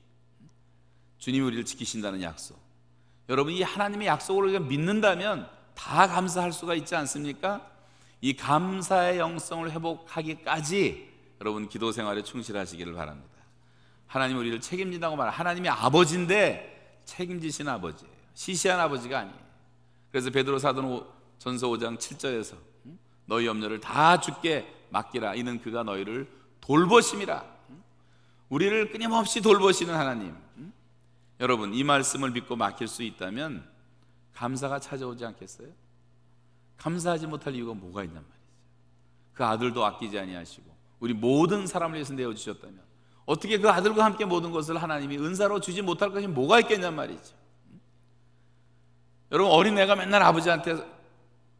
주님이 우리를 지키신다는 약속, 여러분, 이 하나님의 약속을 우리가 믿는다면 다 감사할 수가 있지 않습니까? 이 감사의 영성을 회복하기까지 여러분 기도 생활에 충실하시기를 바랍니다. 하나님 우리를 책임진다고 말해요. 하나님이 아버지인데 책임지시는 아버지예요. 시시한 아버지가 아니에요. 그래서 베드로 사도 전서 5장 7절에서 너희 염려를 다 주께 맡기라, 이는 그가 너희를 돌보심이라. 우리를 끊임없이 돌보시는 하나님, 여러분, 이 말씀을 믿고 맡길 수 있다면 감사가 찾아오지 않겠어요? 감사하지 못할 이유가 뭐가 있단 말이죠. 그 아들도 아끼지 아니하시고 우리 모든 사람을 위해서 내어주셨다면 어떻게 그 아들과 함께 모든 것을 하나님이 은사로 주지 못할 것이 뭐가 있겠냔 말이죠. 여러분, 어린애가 맨날 아버지한테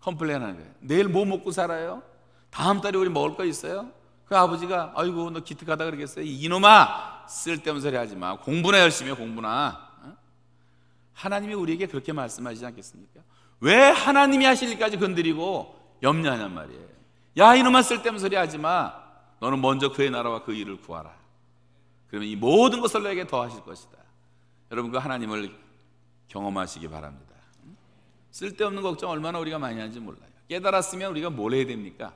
컴플레인하는 거예요. 내일 뭐 먹고 살아요? 다음 달에 우리 먹을 거 있어요? 그 아버지가 아이고 너 기특하다 그러겠어요? 이놈아, 쓸데없는 소리 하지 마, 공부나 열심히 해, 공부나. 하나님이 우리에게 그렇게 말씀하시지 않겠습니까? 왜 하나님이 하실 일까지 건드리고 염려하냔 말이에요. 야, 이놈아, 쓸데없는 소리 하지 마, 너는 먼저 그의 나라와 그 일을 구하라. 그러면 이 모든 것을 너에게 더하실 것이다. 여러분, 그 하나님을 경험하시기 바랍니다. 쓸데없는 걱정 얼마나 우리가 많이 하는지 몰라요. 깨달았으면 우리가 뭘 해야 됩니까?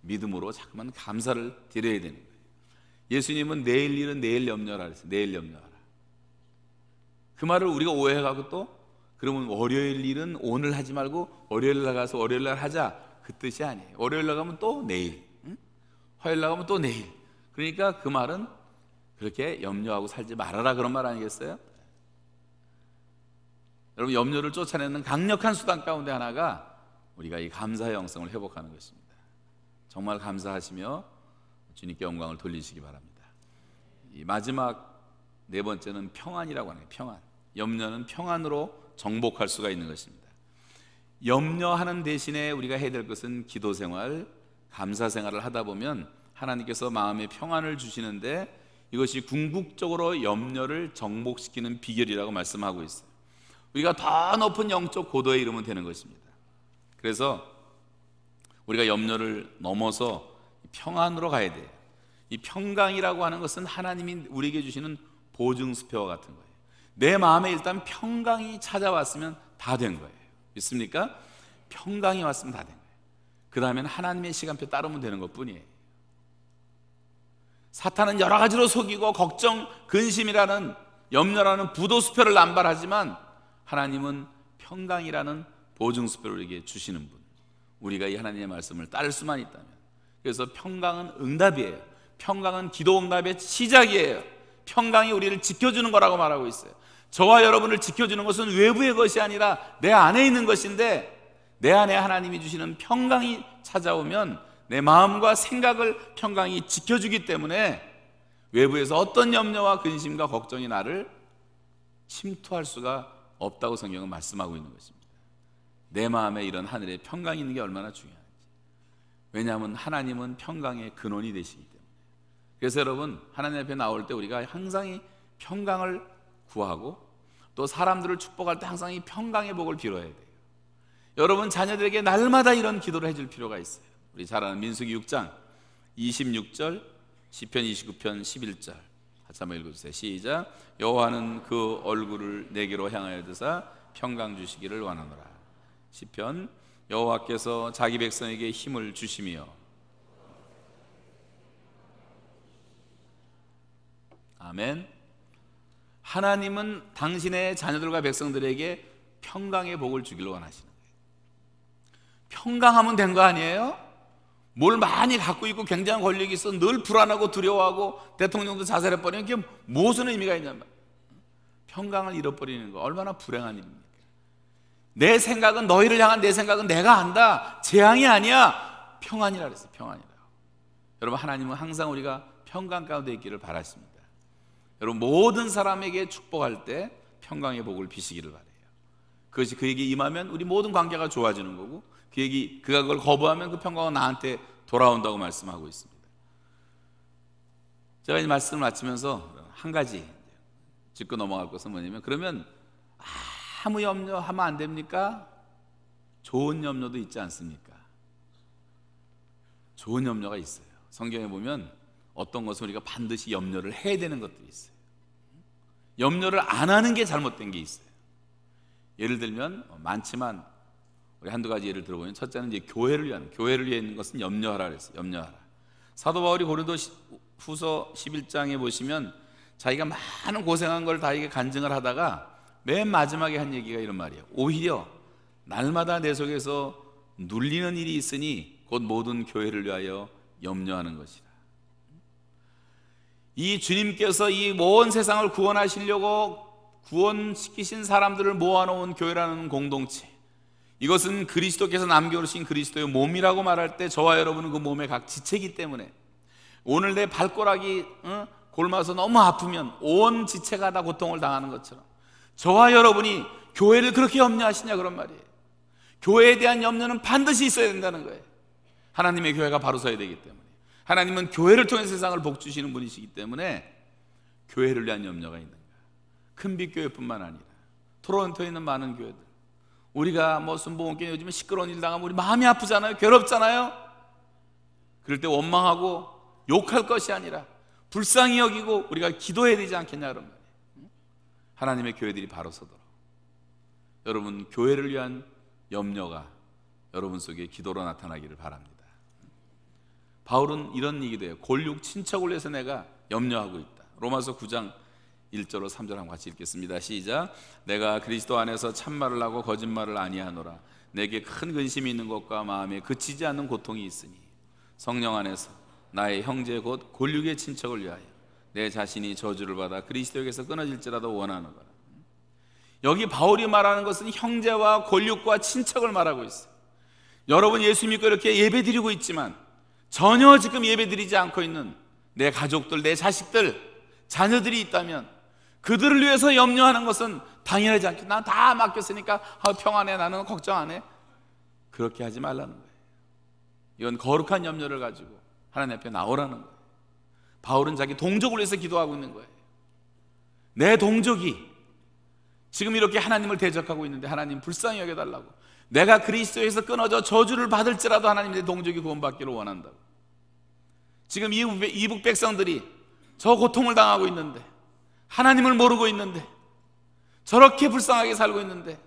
믿음으로 자꾸만 감사를 드려야 되는 거예요. 예수님은 내일 일은 내일 염려하라 그랬어요. 내일 염려하라. 그 말을 우리가 오해해가고 또 그러면 월요일 일은 오늘 하지 말고 월요일 날 가서 월요일 날 하자, 그 뜻이 아니에요. 월요일 날 가면 또 내일, 화요일 날 가면 또 내일. 그러니까 그 말은 그렇게 염려하고 살지 말아라, 그런 말 아니겠어요? 여러분, 염려를 쫓아내는 강력한 수단 가운데 하나가 우리가 이 감사의 영성을 회복하는 것입니다. 정말 감사하시며 주님께 영광을 돌리시기 바랍니다. 이 마지막 네 번째는 평안이라고 하는 거예요. 평안. 염려는 평안으로 정복할 수가 있는 것입니다. 염려하는 대신에 우리가 해야 될 것은 기도 생활, 감사 생활을 하다 보면 하나님께서 마음의 평안을 주시는데, 이것이 궁극적으로 염려를 정복시키는 비결이라고 말씀하고 있어요. 우리가 더 높은 영적 고도에 이르면 되는 것입니다. 그래서 우리가 염려를 넘어서 평안으로 가야 돼요. 이 평강이라고 하는 것은 하나님이 우리에게 주시는 보증수표와 같은 거예요. 내 마음에 일단 평강이 찾아왔으면 다 된 거예요. 믿습니까? 평강이 왔으면 다 된 거예요. 그 다음에는 하나님의 시간표 따르면 되는 것뿐이에요. 사탄은 여러 가지로 속이고 걱정, 근심이라는, 염려라는 부도수표를 남발하지만 하나님은 평강이라는 보증수표를 우리에게 주시는 분, 우리가 이 하나님의 말씀을 따를 수만 있다면. 그래서 평강은 응답이에요. 평강은 기도 응답의 시작이에요. 평강이 우리를 지켜주는 거라고 말하고 있어요. 저와 여러분을 지켜주는 것은 외부의 것이 아니라 내 안에 있는 것인데, 내 안에 하나님이 주시는 평강이 찾아오면 내 마음과 생각을 평강이 지켜주기 때문에 외부에서 어떤 염려와 근심과 걱정이 나를 침투할 수가 없다고 성경은 말씀하고 있는 것입니다. 내 마음에 이런 하늘의 평강이 있는 게 얼마나 중요한지. 왜냐하면 하나님은 평강의 근원이 되시기 때문에. 그래서 여러분, 하나님 앞에 나올 때 우리가 항상 이 평강을 구하고, 또 사람들을 축복할 때 항상 이 평강의 복을 빌어야 돼요. 여러분 자녀들에게 날마다 이런 기도를 해줄 필요가 있어요. 우리 잘 아는 민수기 6장 26절, 시편 29편 11절 같이 한번 읽어주세요. 시작. 여호와는 그 얼굴을 내게로 향하여 드사 평강 주시기를 원하노라. 시편. 여호와께서 자기 백성에게 힘을 주시며. 아멘. 하나님은 당신의 자녀들과 백성들에게 평강의 복을 주기를 원하시는 거예요. 평강하면 된 거 아니에요? 뭘 많이 갖고 있고 굉장한 권력이 있어 늘 불안하고 두려워하고 대통령도 자살해버리면 그게 무슨 의미가 있냔 말이에요. 평강을 잃어버리는 거 얼마나 불행한 일입니까? 내 생각은, 너희를 향한 내 생각은 내가 안다, 재앙이 아니야, 평안이라 그랬어요. 평안이라고. 여러분, 하나님은 항상 우리가 평강 가운데 있기를 바라십니다. 여러분, 모든 사람에게 축복할 때 평강의 복을 비시기를 바라요. 그것이 그에게 임하면 우리 모든 관계가 좋아지는 거고, 그가 그걸 거부하면 그 평강은 나한테 돌아온다고 말씀하고 있습니다. 제가 이 말씀을 마치면서 한 가지 짚고 넘어갈 것은 뭐냐면, 그러면 아무 염려하면 안 됩니까? 좋은 염려도 있지 않습니까? 좋은 염려가 있어요. 성경에 보면 어떤 것을 우리가 반드시 염려를 해야 되는 것들이 있어요. 염려를 안 하는 게 잘못된 게 있어요. 예를 들면 많지만 우리 한두 가지 예를 들어보면, 첫째는 이제 교회를 위해 있는 것은 염려하라 그랬어요. 염려하라. 사도 바울이 고린도 후서 11장에 보시면 자기가 많은 고생한 걸 다 이게 간증을 하다가 맨 마지막에 한 얘기가 이런 말이에요. 오히려 날마다 내 속에서 눌리는 일이 있으니 곧 모든 교회를 위하여 염려하는 것이라. 이 주님께서 이 온 세상을 구원하시려고 구원시키신 사람들을 모아놓은 교회라는 공동체, 이것은 그리스도께서 남겨오신 그리스도의 몸이라고 말할 때 저와 여러분은 그 몸의 각 지체이기 때문에, 오늘 내 발가락이 골마서 너무 아프면 온 지체가 다 고통을 당하는 것처럼 저와 여러분이 교회를 그렇게 염려하시냐, 그런 말이에요. 교회에 대한 염려는 반드시 있어야 된다는 거예요. 하나님의 교회가 바로 서야 되기 때문에, 하나님은 교회를 통해 세상을 복주시는 분이시기 때문에 교회를 위한 염려가 있는 거예요. 큰빛교회뿐만 아니라 토론토에 있는 많은 교회들, 우리가 뭐 순복음교회 요즘에 시끄러운 일 당하면 우리 마음이 아프잖아요. 괴롭잖아요. 그럴 때 원망하고 욕할 것이 아니라 불쌍히 여기고 우리가 기도해야 되지 않겠냐, 그런 말이에요. 하나님의 교회들이 바로 서도록. 여러분, 교회를 위한 염려가 여러분 속에 기도로 나타나기를 바랍니다. 바울은 이런 얘기도 해요. 골육 친척을 위해서 내가 염려하고 있다. 로마서 9장 1절로 3절 한번 같이 읽겠습니다. 시작. 내가 그리스도 안에서 참말을 하고 거짓말을 아니하노라. 내게 큰 근심이 있는 것과 마음에 그치지 않는 고통이 있으니 성령 안에서 나의 형제 곧 골육의 친척을 위하여 내 자신이 저주를 받아 그리스도에게서 끊어질지라도 원하노라. 여기 바울이 말하는 것은 형제와 골육과 친척을 말하고 있어요. 여러분 예수 믿고 이렇게 예배드리고 있지만 전혀 지금 예배드리지 않고 있는 내 가족들, 내 자식들, 자녀들이 있다면 그들을 위해서 염려하는 것은 당연하지 않게 난 다 맡겼으니까 평안해, 나는 걱정 안 해. 그렇게 하지 말라는 거예요. 이건 거룩한 염려를 가지고 하나님 앞에 나오라는 거예요. 바울은 자기 동족을 위해서 기도하고 있는 거예요. 내 동족이 지금 이렇게 하나님을 대적하고 있는데 하나님 불쌍히 여겨달라고, 내가 그리스도에서 끊어져 저주를 받을지라도 하나님 내 동족이 구원받기를 원한다고. 지금 이북 백성들이 저 고통을 당하고 있는데, 하나님을 모르고 있는데, 저렇게 불쌍하게 살고 있는데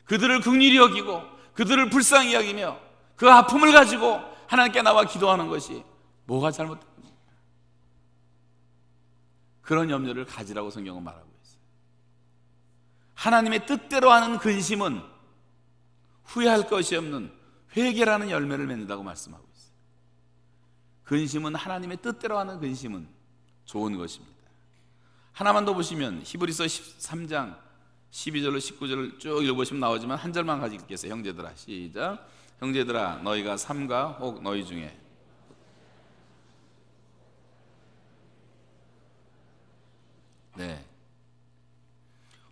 그들을 긍휼히 여기고 그들을 불쌍히 여기며 그 아픔을 가지고 하나님께 나와 기도하는 것이 뭐가 잘못됩니까? 그런 염려를 가지라고 성경은 말하고 있어요. 하나님의 뜻대로 하는 근심은 후회할 것이 없는 회개라는 열매를 맺는다고 말씀하고 있어요. 근심은, 하나님의 뜻대로 하는 근심은 좋은 것입니다. 하나만 더 보시면 히브리서 13장 12절로 19절을 쭉 읽어보시면 나오지만 한 절만 가지고 읽겠어요. 형제들아, 시작. 형제들아, 너희가 삼가 혹 너희 중에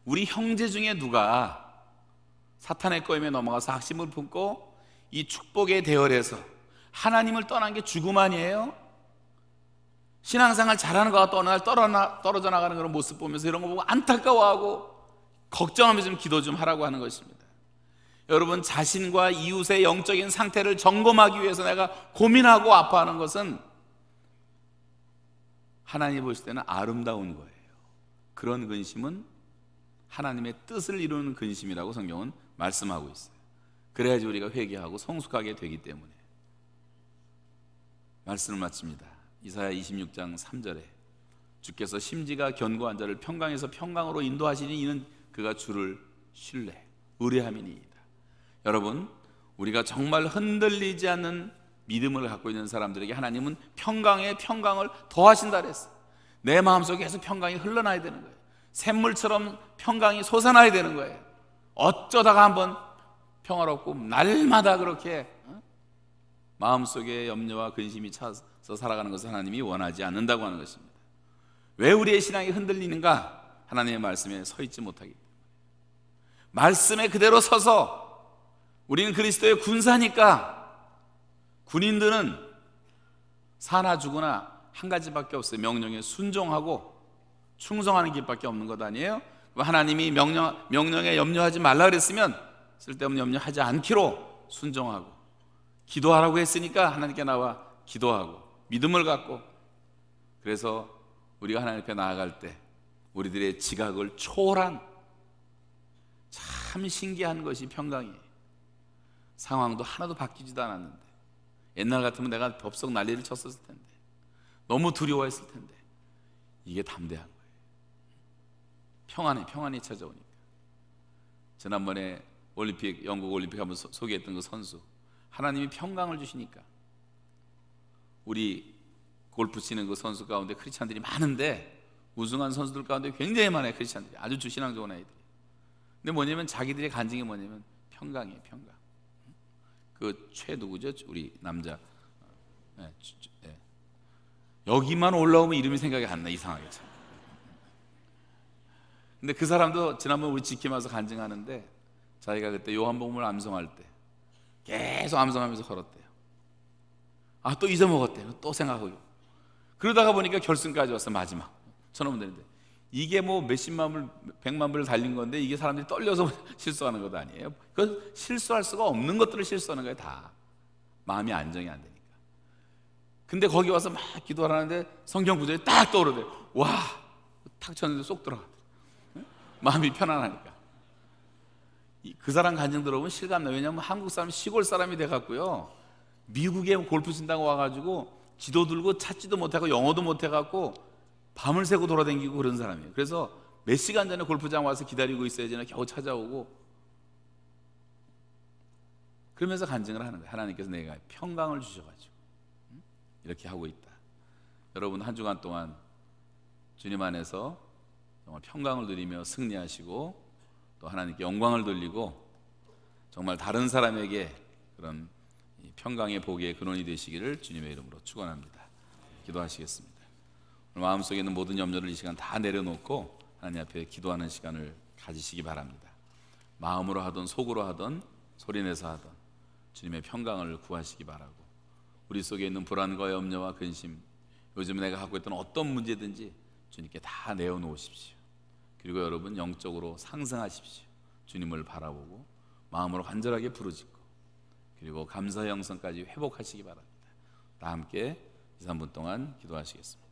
우리 형제 중에 누가 사탄의 꼬임에 넘어가서 확신을 품고 이 축복에 대열해서 하나님을 떠난 게 죽음 아니에요? 신앙생활 잘하는 것과 어느 날 떨어져 나가는 그런 모습 보면서 이런 거 보고 안타까워하고 걱정하면서 좀 기도 좀 하라고 하는 것입니다. 여러분, 자신과 이웃의 영적인 상태를 점검하기 위해서 내가 고민하고 아파하는 것은 하나님이 보실 때는 아름다운 거예요. 그런 근심은 하나님의 뜻을 이루는 근심이라고 성경은 말씀하고 있어요. 그래야지 우리가 회개하고 성숙하게 되기 때문에. 말씀을 마칩니다. 이사야 26장 3절에 주께서 심지가 견고한 자를 평강에서 평강으로 인도하시니 이는 그가 주를 신뢰 의뢰함이니이다. 여러분, 우리가 정말 흔들리지 않는 믿음을 갖고 있는 사람들에게 하나님은 평강에 평강을 더하신다 그랬어요. 내 마음속에 계속 평강이 흘러나야 되는 거예요. 샘물처럼 평강이 솟아나야 되는 거예요. 어쩌다가 한번 평화롭고 날마다 그렇게 마음속에 염려와 근심이 차서 살아가는 것을 하나님이 원하지 않는다고 하는 것입니다. 왜 우리의 신앙이 흔들리는가? 하나님의 말씀에 서 있지 못하기 때문에. 말씀에 그대로 서서, 우리는 그리스도의 군사니까 군인들은 사나 죽으나 한 가지밖에 없어요. 명령에 순종하고 충성하는 길밖에 없는 것 아니에요? 하나님이 명령에 염려하지 말라 그랬으면 쓸데없는 염려하지 않기로 순종하고, 기도하라고 했으니까 하나님께 나와 기도하고 믿음을 갖고, 그래서 우리가 하나님 앞에 나아갈 때 우리들의 지각을 초월한 참 신기한 것이 평강이에요. 상황도 하나도 바뀌지도 않았는데, 옛날 같으면 내가 덥석 난리를 쳤었을 텐데, 너무 두려워했을 텐데, 이게 담대한 거예요. 평안이 찾아오니까. 지난번에 영국 올림픽 한번 소개했던 그 선수, 하나님이 평강을 주시니까 우리 골프 치는 그 선수 가운데 크리스찬들이 많은데, 우승한 선수들 가운데 굉장히 많아요. 크리스찬들이 아주 신앙 좋은 아이들이. 근데 뭐냐면 자기들의 간증이 뭐냐면 평강이에요. 평강. 그 누구죠? 우리 남자. 여기만 올라오면 이름이 생각이 안 나, 이상하게 참. 근데 그 사람도 지난번 우리 지킴 와서 간증하는데, 자기가 그때 요한복음을 암송할 때 계속 암송하면서 걸었대요. 아, 또 잊어먹었대요. 또 생각하고. 그러다가 보니까 결승까지 왔어. 마지막 천원 되는데, 이게 뭐 몇십만 불, 백만 불을 달린 건데 이게 사람들이 떨려서 실수하는 것 아니에요? 그건 실수할 수가 없는 것들을 실수하는 거예요. 다 마음이 안정이 안 되니까. 근데 거기 와서 막 기도를 하는데 성경 구절이 딱 떠오르대. 와, 탁 쳤는데 쏙 들어가대. 마음이 편안하니까. 그 사람 간증 들어보면 실감나. 왜냐하면 한국 사람 시골 사람이 돼갖고요, 미국에 골프 친다고 와가지고 지도 들고 찾지도 못하고 영어도 못해갖고 밤을 새고 돌아다니고 그런 사람이에요. 그래서 몇 시간 전에 골프장 와서 기다리고 있어야지 겨우 찾아오고, 그러면서 간증을 하는 거예요. 하나님께서 내가 평강을 주셔가지고 이렇게 하고 있다. 여러분 한 주간 동안 주님 안에서 정말 평강을 누리며 승리하시고 또 하나님께 영광을 돌리고 정말 다른 사람에게 그런 평강의 복의 근원이 되시기를 주님의 이름으로 축원합니다. 기도하시겠습니다. 오늘 마음속에 있는 모든 염려를 이 시간 다 내려놓고 하나님 앞에 기도하는 시간을 가지시기 바랍니다. 마음으로 하든 속으로 하든 소리내서 하든 주님의 평강을 구하시기 바라고, 우리 속에 있는 불안과 염려와 근심, 요즘 내가 갖고 있던 어떤 문제든지 주님께 다 내어놓으십시오. 그리고 여러분 영적으로 상승하십시오. 주님을 바라보고 마음으로 간절하게 부르짖고 그리고 감사의 영성까지 회복하시기 바랍니다. 다 함께 2, 3분 동안 기도하시겠습니다.